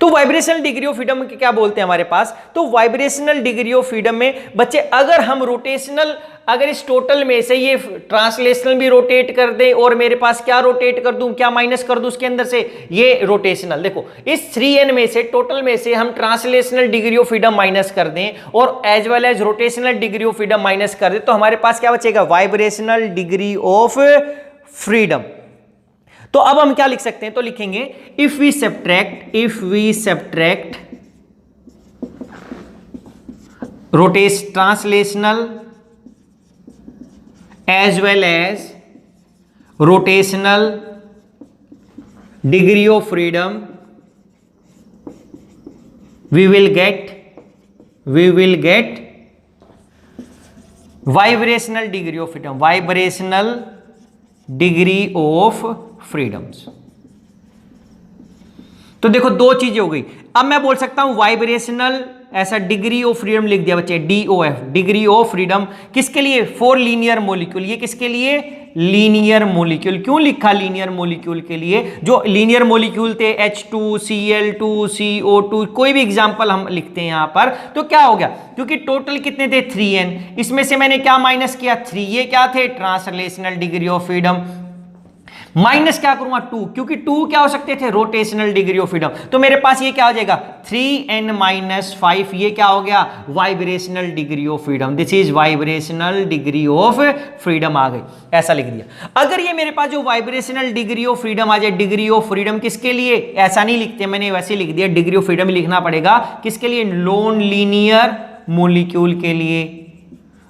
तो वाइब्रेशनल डिग्री ऑफ फ्रीडम क्या बोलते हैं हमारे पास, तो वाइब्रेशनल डिग्री ऑफ फ्रीडम में बच्चे अगर हम रोटेशनल, अगर इस टोटल में से ये ट्रांसलेशनल भी रोटेट कर दे और मेरे पास क्या रोटेट कर दूं, क्या माइनस कर दूं उसके अंदर से, ये रोटेशनल, देखो इस 3n में से टोटल में से हम translational degree of freedom minus कर दें और as well as rotational degree of freedom minus कर दें, तो हमारे पास क्या बचेगा, वाइब्रेशनल डिग्री ऑफ फ्रीडम। तो अब हम क्या लिख सकते हैं, तो लिखेंगे if we subtract translational as well as rotational degree of freedom we will get vibrational degree of freedom, vibrational degree of freedoms। तो देखो दो चीजें हो गई। अब मैं बोल सकता हूं वाइब्रेशनल, ऐसा डिग्री ऑफ फ्रीडम लिख दिया बच्चे, DOF डिग्री ऑफ फ्रीडम, किसके लिए? For linear molecule. ये किसके लिए? Linear molecule. क्यों लिखा लीनियर मॉलिक्यूल के लिए? जो लीनियर मॉलिक्यूल थे H2, Cl2, CO2, कोई भी एग्जांपल हम लिखते हैं यहां पर, तो क्या हो गया? क्योंकि टोटल कितने थे? 3n, इसमें से मैंने क्या माइनस किया? 3। ये क्या थे? Translational degree of freedom. Minus क्या करूंगा? 2, क्योंकि 2 क्या हो सकते थे? Rotational degree of freedom. तो मेरे पास ये क्या हो जाएगा? 3n-5। ये क्या हो गया? Vibrational degree of freedom. This is vibrational degree of freedom आ गई, ऐसा लिख दिया। अगर ये मेरे पास जो वाइब्रेशनल डिग्री ऑफ फ्रीडम आ जाए, डिग्री ऑफ फ्रीडम किसके लिए? ऐसा नहीं लिखते, मैंने वैसे लिख दिया, डिग्री ऑफ फ्रीडम लिखना पड़ेगा। किसके लिए? नॉन लीनियर मॉलिक्यूल के लिए।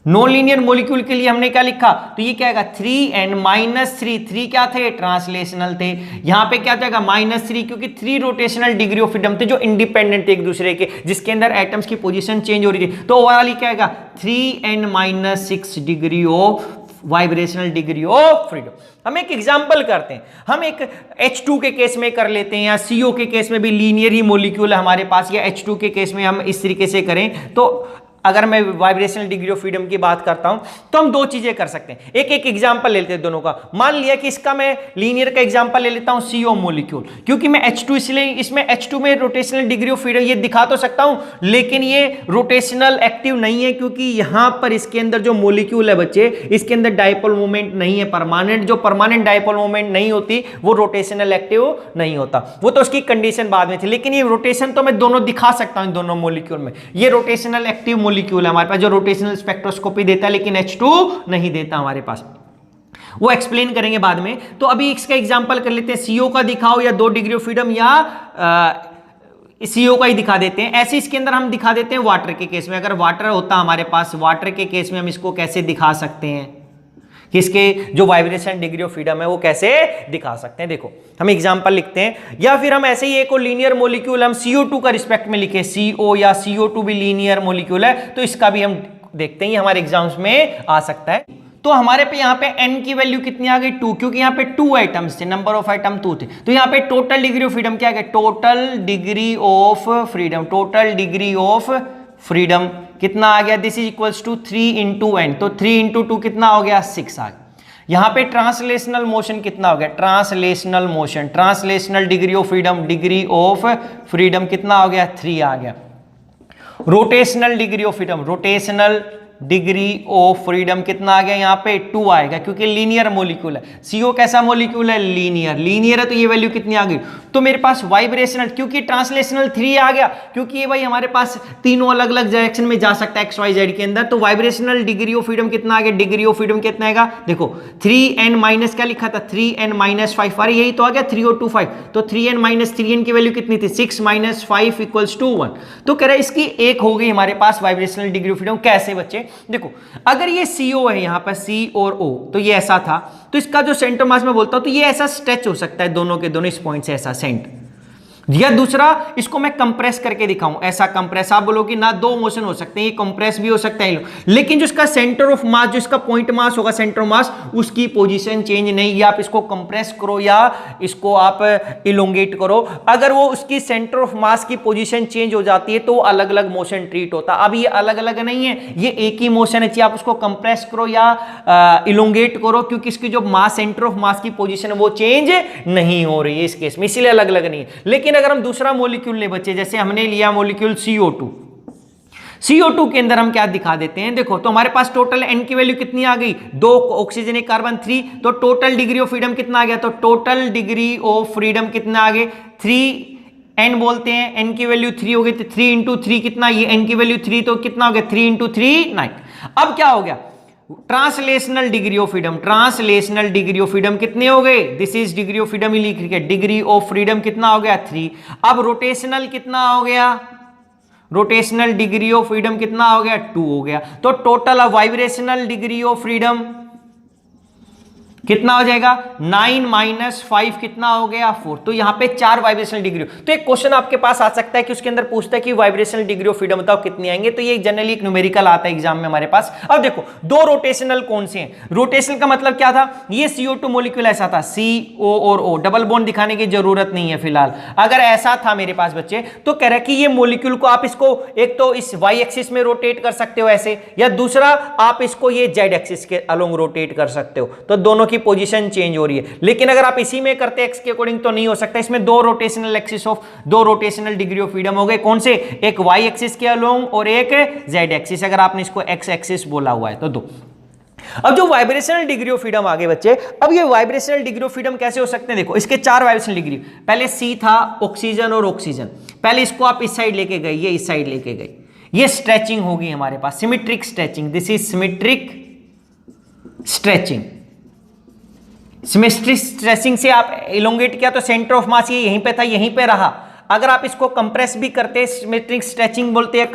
नॉन लीनियर मॉलिक्यूल के लिए हमने क्या लिखा? तो ये क्या आएगा? 3n-3। 3 क्या थे? ट्रांसलेशनल थे। यहां पे क्या जाएगा? -3, क्योंकि 3 रोटेशनल डिग्री ऑफ फ्रीडम थे जो इंडिपेंडेंट थे एक दूसरे के, जिसके अंदर एटम्स की पोजीशन चेंज हो रही थी। तो ओवरऑल क्या आएगा? 3n-6 degree of vibrational degree of freedom. हम एक एग्जांपल करते हैं, हम एक H2 के केस में कर लेते हैं, या CO के केस में भी लीनियर ही मॉलिक्यूल है हमारे पास, या H2 के केस में हम इस तरीके से करें। तो अगर मैं वाइब्रेशनल डिग्री ऑफ फ्रीडम की बात करता हूं तो हम दो चीजें कर सकते हैं। एक एग्जांपल ले लेते हैं दोनों का। मान लिया कि इसका मैं लीनियर का एग्जांपल ले लेता हूं CO मॉलिक्यूल, क्योंकि मैं H2 इसलिए इसमें H2 में रोटेशनल डिग्री ऑफ फ्रीडम ये दिखा तो सकता हूं, लेकिन ये रोटेशनल एक्टिव नहीं है, क्योंकि यहां पर इसके अंदर जो मॉलिक्यूल है बच्चे, इसके अंदर डायपोल मोमेंट नहीं है परमानेंट। जो परमानेंट डायपोल मोमेंट नहीं होती वो रोटेशनल एक्टिव नहीं होता, वो तो उसकी कंडीशन बाद में थी। लेकिन ये रोटेशन तो मैं दोनों दिखा सकता हूं दोनों मॉलिक्यूल में। ये रोटेशनल एक्टिव मॉलिक्यूल है हमारे पास जो रोटेशनल स्पेक्ट्रोस्कोपी देता है, लेकिन H2 नहीं देता हमारे पास, वो एक्सप्लेन करेंगे बाद में। तो अभी इसका एग्जांपल कर लेते हैं। CO का दिखाओ, या 2 डिग्री ऑफ फ्रीडम, या CO का ही दिखा देते हैं। ऐसे इसके अंदर हम दिखा देते हैं वाटर के केस में। अगर वाटर होता हमारे पास, वाटर के केस में हम इसको कैसे दिखा सकते हैं, किसके जो वाइब्रेशन डिग्री ऑफ फ्रीडम है वो कैसे दिखा सकते हैं। देखो हम एग्जांपल लिखते हैं, या फिर हम ऐसे ही एक और लीनियर मॉलिक्यूल हम CO2 का रिस्पेक्ट में लिखे, CO या CO2 भी लीनियर मॉलिक्यूल है, तो इसका भी हम देखते हैं, हमारे एग्जाम्स में आ सकता है। तो हमारे पे यहाँ पे n की वैल्यू कितनी आ गई? 2, क्योंकि यहाँ पे 2 आइटम्स थे, नंबर ऑफ आइटम 2 थे। तो यहाँ पे टोटल डिग्री ऑफ फ्रीडम क्या है? Total degree of freedom, total degree of freedom कितना आ गया? This is equals to 3 × n। तो 3 × 2 कितना हो गया? 6 आ गया। यहां पे ट्रांसलेशनल मोशन कितना हो गया? Translational motion, translational degree of freedom, degree of freedom कितना हो गया? 3 आ गया। Rotational degree of freedom, rotational degree of freedom कितना आ गया? यहाँ पे 2 आएगा, क्योंकि लीनियर मॉलिक्यूल है। CO कैसा मॉलिक्यूल है? लीनियर। लीनियर है तो ये वैल्यू कितनी आ गई? तो मेरे पास वाइब्रेशनल, क्योंकि ट्रांसलेशनल 3 आ गया, क्योंकि ये भाई हमारे पास तीनों अलग अलग डायरेक्शन में जा सकता है XYZ के अंदर। तो वाइब्रेशनल डिग्री ऑफ फ्रीडम कितना आ गया? डिग्री ऑफ फ्रीडम कितना आएगा? देखो 3n माइनस क्या लिखा था? 3n-5। अरे यही तो आ गया 3 और 2 5। तो 3n-3n की वैल्यू कितनी थी? 6 - 5 = 1। तो कह रहा है इसकी एक हो गई हमारे पास वाइब्रेशनल डिग्री ऑफ फ्रीडम। कैसे बच्चे? देखो अगर ये CO है यहां पर C और O, तो ये ऐसा था, तो इसका जो सेंटर मास में बोलता हूं तो ये ऐसा स्ट्रेच हो सकता है दोनों के दोनों इस पॉइंट से ऐसा सेंट, या दूसरा इसको मैं कंप्रेस करके दिखाऊं, ऐसा कंप्रेस। आप बोलोगे ना 2 मोशन हो सकते हैं, ये कंप्रेस भी हो सकता है, लेकिन जो इसका सेंटर ऑफ मास, जो इसका पॉइंट मास होगा, सेंटर ऑफ मास, उसकी पोजीशन चेंज नहीं। या आप इसको कंप्रेस करो या इसको आप इलोंगेट करो, अगर वो उसकी सेंटर ऑफ मास की पोजीशन चेंज हो जाती है तो अलग अलग मोशन ट्रीट होता है। अब ये अलग अलग नहीं है, ये एक ही मोशन है, चाहे आप उसको कंप्रेस करो या इलोंगेट करो, क्योंकि इसकी जो मास, सेंटर ऑफ मास की पोजीशन है वो चेंज नहीं हो रही है इस केस में, इसीलिए अलग अलग नहीं है। लेकिन अगर हम दूसरा मॉलिक्यूल ले बच्चे, जैसे हमने लिया मॉलिक्यूल CO2 के अंदर हम क्या दिखा देते हैं? देखो तो हमारे पास टोटल n की वैल्यू कितनी आ गई? 2 ऑक्सीजन, 1 कार्बन, 3। तो टोटल डिग्री ऑफ फ्रीडम कितना आ गया? तो टोटल डिग्री ऑफ फ्रीडम कितना आ गए? 3n बोलते हैं, n की वैल्यू 3 हो गई, तो 3 × 3 कितना? ये n की वैल्यू 3, तो कितना हो गया? 3 × 3 9। अब क्या हो गया? Translational degree of freedom, translational degree of freedom कितने हो गए? This is degree of freedom ही लिख के, डिग्री ऑफ फ्रीडम कितना हो गया? 3। अब रोटेशनल कितना हो गया? रोटेशनल डिग्री ऑफ फ्रीडम कितना हो गया 2 हो गया। तो total vibrational degree of freedom कितना हो जाएगा 9 माइनस 5 कितना हो गया 4। तो यहां पे 4 वाइब्रेशनल डिग्री। तो एक क्वेश्चन आपके पास आ सकता है कि उसके अंदर पूछता है कि वाइब्रेशनल डिग्री ऑफ फ्रीडम बताओ कितनी आएंगे। तो ये जनरली एक न्यूमेरिकल आता है एग्जाम में हमारे पास। अब देखो 2 रोटेशनल कौन से हैं। रोटेशनल का मतलब क्या था, ये CO2 मॉलिक्यूल ऐसा था CO और O, डबल बॉन्ड दिखाने की जरूरत नहीं है फिलहाल। अगर ऐसा था मेरे पास बच्चे तो कह रहा है कि ये मॉलिक्यूल को आप इसको एक तो इस y एक्सिस में रोटेट कर सकते हो ऐसे, या दूसरा आप इसको ये z एक्सिस के अलोंग रोटेट कर सकते हो। तो दोनों की पोजीशन चेंज हो रही है। लेकिन अगर आप इसी में करते x के अकॉर्डिंग तो नहीं हो सकता। इसमें 2 rotational axis of 2 rotational degree of freedom हो गए। कौन से, एक y एक्सिस के अलोंग और एक z एक्सिस, अगर आपने इसको x एक्सिस बोला हुआ है तो 2। अब जो वाइब्रेशनल डिग्री ऑफ फ्रीडम आगे बच्चे, अब ये वाइब्रेशनल डिग्री ऑफ फ्रीडम कैसे हो सकते हैं, देखो इसके 4 वाइब्रेशनल डिग्री। पहले C था ऑक्सीजन और ऑक्सीजन, पहले इसको आप इस साइड लेके गए, ये इस साइड लेके गए, ये स्ट्रेचिंग होगी हमारे पास, symmetric stretching. This is symmetric stretching. Symmetric stretching से आप इलोंगेट किया तो सेंटर ऑफ मास ये यहीं पे था, यहीं पे रहा। अगर आप इसको कंप्रेस भी करते, सिमेट्रिक स्ट्रेचिंग बोलते हैं,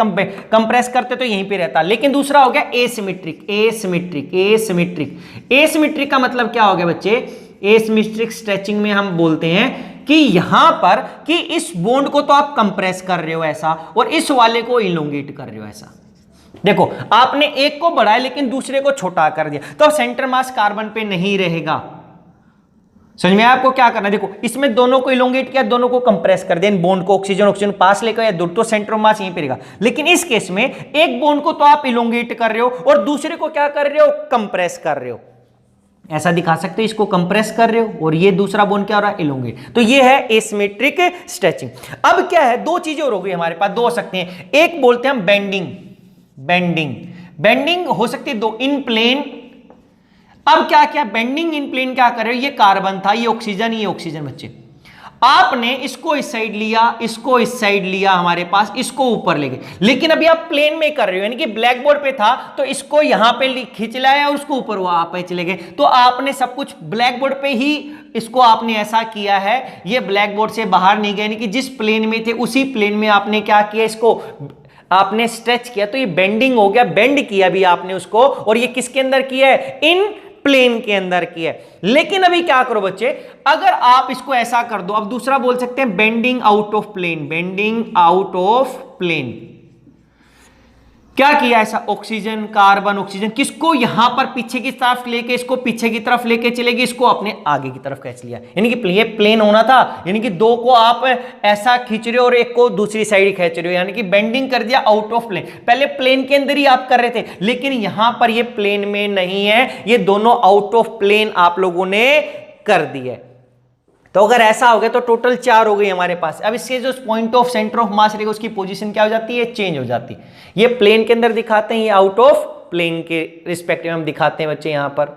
कंप्रेस करते तो यहीं पे रहता। लेकिन दूसरा हो गया एसिमेट्रिक। एसिमेट्रिक एसिमेट्रिक एसिमेट्रिक का मतलब क्या हो गया बच्चे, एसिमेट्रिक स्ट्रेचिंग में हम बोलते हैं कि यहां पर कि इस बॉन्ड को तो आप कंप्रेस कर रहे हो ऐसा, और इस वाले को इलोंगेट कर रहे हो ऐसा। देखो आपने एक को बढ़ाया लेकिन दूसरे को छोटा कर दिया, तो सेंटर मास कार्बन पे नहीं रहेगा। समझ में आपको क्या करना है, देखो इसमें दोनों को इलोंगेट किया, दोनों को कंप्रेस कर दिया, इन बॉन्ड को ऑक्सीजन ऑक्सीजन पास लेकर या दूर, तो सेंटर ऑफ मास यहीं पे रहेगा। लेकिन इस केस में एक बॉन्ड को तो आप इलोंगेट कर रहे हो और दूसरे को क्या कर रहे हो, कंप्रेस कर रहे हो। ऐसा दिखा सकते हो, इसको कंप्रेस कर रहे हो और ये दूसरा बॉन्ड क्या हो रहा है, इलोंगेट। तो ये है एसिमेट्रिक स्ट्रेचिंग। अब क्या है, 2 चीजें और हो गई हमारे पास, 2 हो सकती हैं। एक बोलते हैं हम बेंडिंग। बेंडिंग बेंडिंग हो सकती है 2, इन प्लेन। अब क्या क्या बेंडिंग इन प्लेन क्या कर रहे हो, ये कार्बन था, ये ऑक्सीजन, ये ऑक्सीजन बच्चे। आपने इसको इस साइड लिया, इसको इस साइड लिया हमारे पास, इसको ऊपर ले गए। लेकिन अभी आप प्लेन में कर रहे हो, यानी कि ब्लैक बोर्ड पे था तो इसको यहां पे खींच लाया और उसको ऊपर हुआ आप पे चले गए। तो आपने सब कुछ ब्लैक बोर्ड पे ही इसको आपने ऐसा किया है, ये ब्लैक बोर्ड से बाहर नहीं गए, यानी कि जिस प्लेन में थे उसी प्लेन में आपने क्या किया, इसको आपने स्ट्रेच किया। तो ये बेंडिंग हो गया, बेंड किया भी आपने उसको, और ये किसके अंदर किया है, इन प्लेन के अंदर किया है। लेकिन अभी क्या करो बच्चे, अगर आप इसको ऐसा कर दो, अब दूसरा बोल सकते हैं bending out of plane. Bending out of plane क्या किया, ऐसा ऑक्सीजन कार्बन ऑक्सीजन, किसको यहां पर पीछे की तरफ लेके, इसको पीछे की तरफ लेके चलेगी, इसको अपने आगे की तरफ खींच लिया। यानी कि ये प्लेन होना था, यानी कि 2 को आप ऐसा खींच रहे हो और एक को दूसरी साइड खींच रहे हो, यानी कि बेंडिंग कर दिया आउट ऑफ प्लेन। पहले प्लेन के अंदर ही आप कर रहे थे, लेकिन यहां पर ये प्लेन में नहीं है, ये दोनों आउट ऑफ प्लेन आप लोगों ने कर दिए। तो अगर ऐसा हो गया तो टोटल 4 हो गई हमारे पास। अब इसके जो पॉइंट ऑफ सेंटर ऑफ मास रहेगा उसकी पोजीशन क्या हो जाती है, चेंज हो जाती है। ये प्लेन के अंदर दिखाते हैं, ये आउट ऑफ प्लेन के रिस्पेक्टिव हम दिखाते हैं बच्चे यहां पर।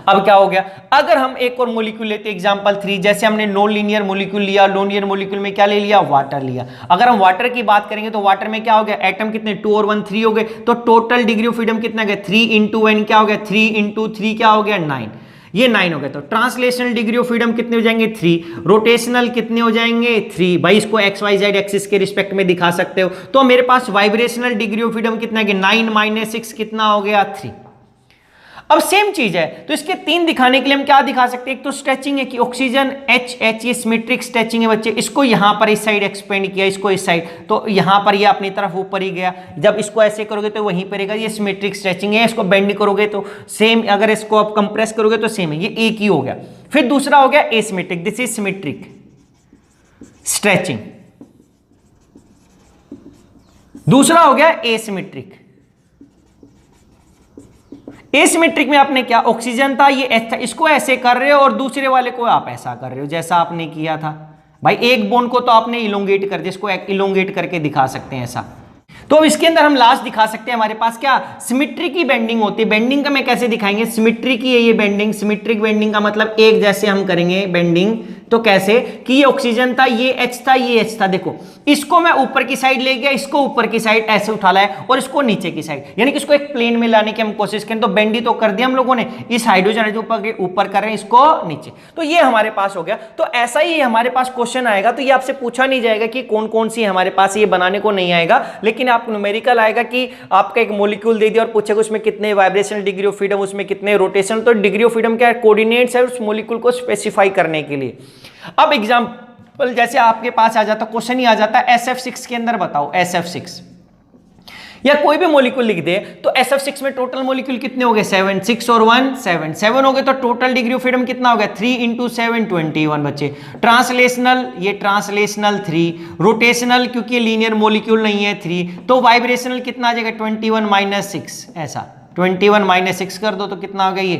अब क्या हो गया, अगर हम एक और मॉलिक्यूल लेते हैं एग्जांपल 3, जैसे हमने नॉन लीनियर मॉलिक्यूल लिया, नॉन लीनियर मॉलिक्यूल में क्या ले लिया, वाटर लिया। अगर हम वाटर की बात करेंगे तो वाटर में क्या हो गया, एटम कितने 2 और 1 3 हो गए। तो टोटल डिग्री ऑफ फ्रीडम कितना गया, 3 × 1 क्या हो गया, 3 × 3 क्या हो गया, 9। ये 9 हो गया। तो ट्रांसलेशनल डिग्री ऑफ फ्रीडम कितने हो जाएंगे, 3। रोटेशनल कितने हो जाएंगे, 3। भाई इसको एक्स वाई जेड एक्सिस के रिस्पेक्ट में दिखा सकते हो। तो मेरे पास वाइब्रेशनल डिग्री ऑफ फ्रीडम कितना है, 9 - 6 कितना हो गया, 3। अब सेम चीज है, तो इसके 3 दिखाने के लिए हम क्या दिखा सकते हैं, एक तो स्ट्रेचिंग है कि ऑक्सीजन H ये सिमेट्रिक स्ट्रेचिंग है बच्चे। इसको यहां पर इस साइड एक्सपेंड किया, इसको इस साइड, तो यहां पर ये अपनी तरफ ऊपर ही गया। जब इसको ऐसे करोगे तो वहीं पर रहेगा, ये सिमेट्रिक स्ट्रेचिंग है। इसको बेंड करोगे तो सेम, अगर इसको आप कंप्रेस करोगे तो सेम है, ये एक ही हो गया। फिर दूसरा हो गया asymmetric, this is symmetric stretching. दूसरा हो गया एसिमेट्रिक। एसिमेट्रिक में आपने क्या, ऑक्सीजन था, ये H था, इसको ऐसे कर रहे हो और दूसरे वाले को आप ऐसा कर रहे हो जैसा आपने किया था। भाई एक बॉन्ड को तो आपने इलोंगेट कर दिया, इसको इलोंगेट करके दिखा सकते हैं ऐसा। तो अब इसके अंदर हम लास्ट दिखा सकते हैं, हमारे पास क्या, सिमेट्री की बेंडिंग होती है। बेंडिंग का मैं कैसे दिखाएंगे, सिमेट्री की है ये बेंडिंग। सिमेट्रिक बेंडिंग का मतलब एक जैसे हम करेंगे बेंडिंग, तो कैसे कि ये ऑक्सीजन था, ये H था, ये H था। देखो इसको मैं ऊपर की साइड ले गया, इसको ऊपर की साइड ऐसे उठा लाया और इसको नीचे की साइड, यानी कि इसको एक प्लेन में लाने की हम कोशिश करें। तो बेंडी तो कर दिया हम लोगों ने, इस हाइड्रोजन ऊपर कर रहे हैं, इसको नीचे। तो ये हमारे पास हो गया। तो ऐसा ही हमारे पास क्वेश्चन आएगा, तो ये आपसे पूछा नहीं जाएगा कि कौन कौन सी हमारे पास, ये बनाने को नहीं आएगा, लेकिन आप न्यूमेरिकल आएगा कि आपका एक मॉलिक्यूल दे दिया और पूछेगा उसमें कितने वाइब्रेशनल डिग्री ऑफ फ्रीडम, उसमें कितने रोटेशन। तो डिग्री ऑफ फ्रीडम क्या है, कोऑर्डिनेट्स है उस मॉलिक्यूल को स्पेसिफाई करने के लिए। अब एग्जांपल जैसे आपके पास आ जाता, क्वेश्चन ही आ जाता SF6 के अंदर बताओ, SF6 या कोई भी मॉलिक्यूल लिख दे, तो SF6 में टोटल मॉलिक्यूल कितने हो गए, 7, 6 और 1 7, 7 हो गए। तो टोटल डिग्री ऑफ फ्रीडम कितना हो गया, 3 × 7 21 बच्चे। ट्रांसलेशनल, ये ट्रांसलेशनल 3, रोटेशनल क्योंकि ये लीनियर मॉलिक्यूल नहीं है 3, तो वाइब्रेशनल कितना आ जाएगा 21 - 6, ऐसा 21 - 6 कर दो तो कितना हो गया ये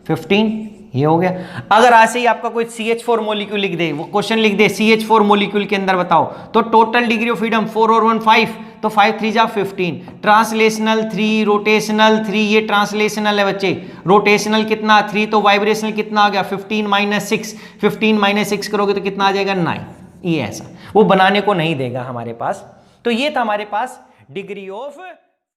15, ये हो गया। अगर ऐसे ही आपका कोई CH4 मॉलिक्यूल लिख दे, वो क्वेश्चन लिख दे CH4 मॉलिक्यूल के अंदर बताओ, तो टोटल डिग्री ऑफ फ्रीडम 4 और 1 5, तो 5 3 जा 15। ट्रांसलेशनल 3, रोटेशनल 3, ये ट्रांसलेशनल है बच्चे, रोटेशनल कितना 3, तो वाइब्रेशनल कितना आ गया 15 - 6, 15 - 6 करोगे तो कितना आ जाएगा 9। ये ऐसा वो बनाने को नहीं देगा हमारे पास। तो ये था हमारे पास डिग्री ऑफ